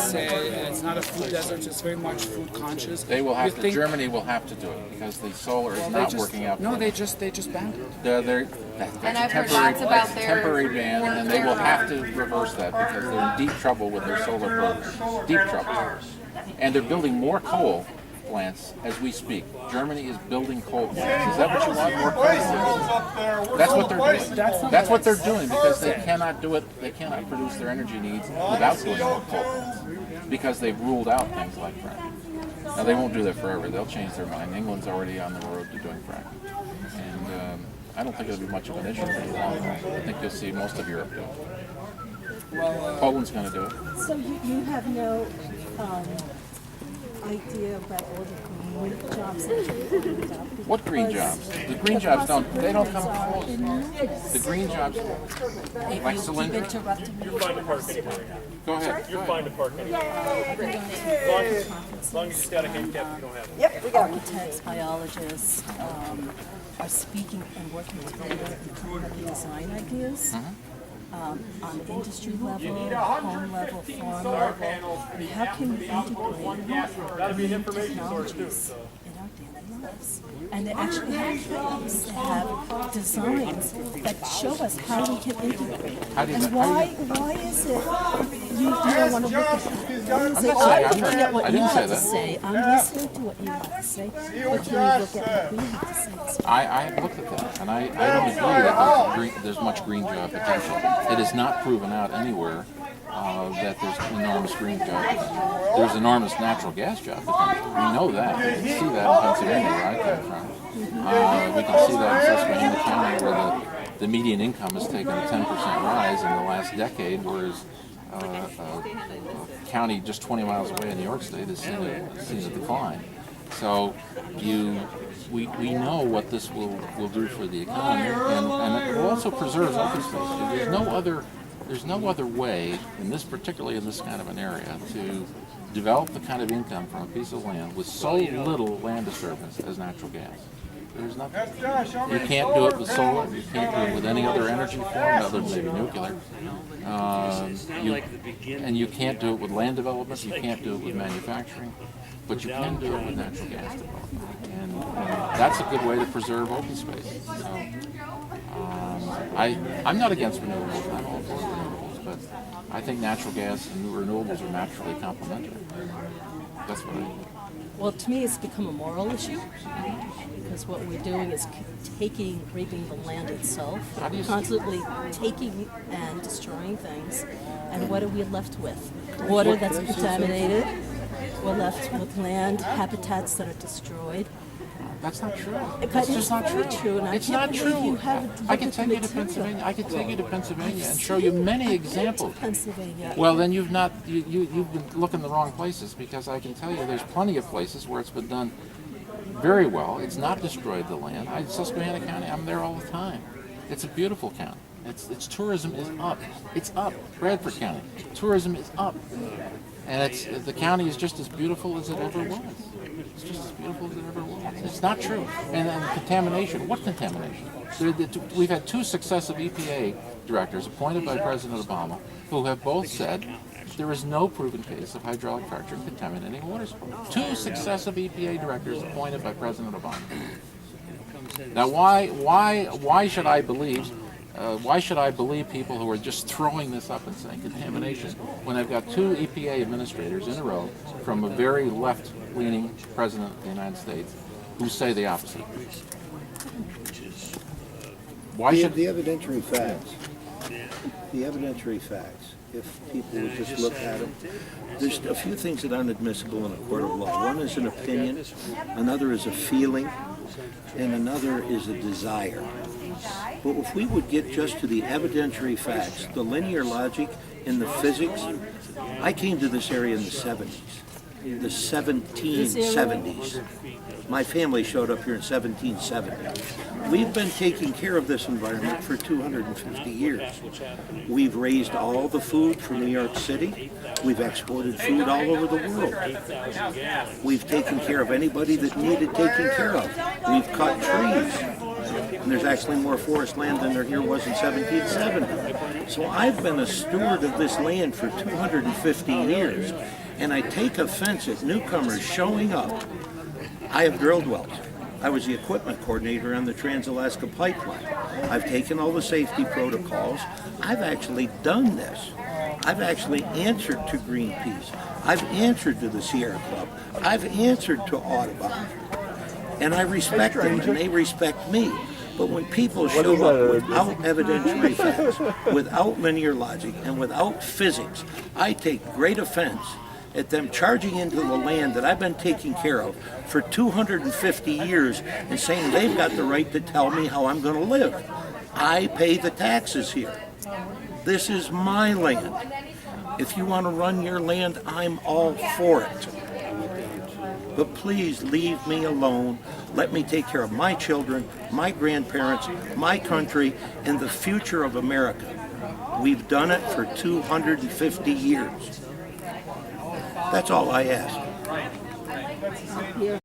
say it's not a food desert. It's very much food conscious. They will have to. Germany will have to do it because the solar is not working out. No, they just banned it. And I've heard lots about their temporary ban, and they will have to reverse that because they're in deep trouble with their solar program. Deep trouble, and they're building more coal plants as we speak. Germany is building coal plants. Is that what you want? More coal plants? That's what they're doing. That's what they're doing because they cannot do it. They cannot produce their energy needs without doing more coal plants because they've ruled out things like fracking. Now they won't do that forever. They'll change their mind. England's already on the road to doing fracking, and I don't think it'll be much of an issue for the long haul. I think you'll see most of Europe do it. Poland's going to do it. So you have no idea about all the green jobs that you're talking about? What green jobs? The green jobs don't come close. The green jobs, like Cylinder. You're fine to park anywhere. Go ahead. You're fine to park anywhere. As long as you just got a handicap, you don't have it. Yep, we got it. Architects, biologists are speaking and working together and coming up with design ideas on the industry level, home level, farm level. And how can we integrate technologies in our daily lives? And they actually have plans, they have designs that show us how we can integrate. And why is it you don't want to look at that? I'm looking at what you have to say. I'm listening to what you have to say. But can you look at what we have to say? I have looked at that, and I don't agree that there's much green job potential. It is not proven out anywhere that there's enormous green job potential. There's enormous natural gas job potential. We know that. We can see that in Pennsylvania, where I come from. We can see that in Susquehanna County, where the median income has taken a 10% rise in the last decade, whereas a county just 20 miles away in New York State has seen a decline. So we know what this will do for the economy, and it will also preserve open space. There's no other way, particularly in this kind of an area, to develop the kind of income from a piece of land with so little land disturbance as natural gas. There's nothing. You can't do it with solar. You can't do it with any other energy form other than maybe nuclear. And you can't do it with land development. You can't do it with manufacturing. But you can do it with natural gas development. And that's a good way to preserve open space. So, I'm not against renewables. I'm all for renewables. But I think natural gas and renewables are naturally complementary. That's what I think. Well, to me, it's become a moral issue because what we're doing is raping the land itself, constantly taking and destroying things. And what are we left with? Water that's contaminated. We're left with land, habitats that are destroyed. That's not true. It's just not true. It's not true. I can take you to Pennsylvania. I can take you to Pennsylvania and show you many examples. Pennsylvania. Well, then you've been looking the wrong places, because I can tell you there's plenty of places where it's been done very well. It's not destroyed the land. Susquehanna County, I'm there all the time. It's a beautiful county. Its tourism is up. It's up. Bradford County, tourism is up, and the county is just as beautiful as it ever was. It's just as beautiful as it ever was. It's not true. And contamination. What contamination? We've had two successive EPA directors appointed by President Obama who have both said there is no proven case of hydraulic fracturing contaminating water supply. Two successive EPA directors appointed by President Obama. Now, why should I believe? Why should I believe people who are just throwing this up and saying contamination when I've got two EPA administrators in a row from a very left-leaning president of the United States who say the opposite? Why should the evidentiary facts? The evidentiary facts. If people would just look at them, there's a few things that aren't admissible in a court of law. One is an opinion, another is a feeling, and another is a desire. But if we would get just to the evidentiary facts, the linear logic and the physics, I came to this area in the 70s, the 1770s. My family showed up here in 1770. We've been taking care of this environment for 250 years. We've raised all the food from New York City. We've exported food all over the world. We've taken care of anybody that needed taking care of. We've cut trees. And there's actually more forest land than there here was in 1770. So I've been a steward of this land for 250 years. And I take offense at newcomers showing up. I have drilled wells. I was the equipment coordinator on the Trans-Alaska Pipeline. I've taken all the safety protocols. I've actually done this. I've actually answered to Greenpeace. I've answered to the Sierra Club. I've answered to Audubon. And I respect them and they respect me. But when people show up without evidentiary facts, without linear logic, and without physics, I take great offense at them charging into the land that I've been taking care of for 250 years and saying they've got the right to tell me how I'm going to live. I pay the taxes here. This is my land. If you want to run your land, I'm all for it. But please leave me alone. Let me take care of my children, my grandparents, my country, and the future of America. We've done it for 250 years. That's all I ask.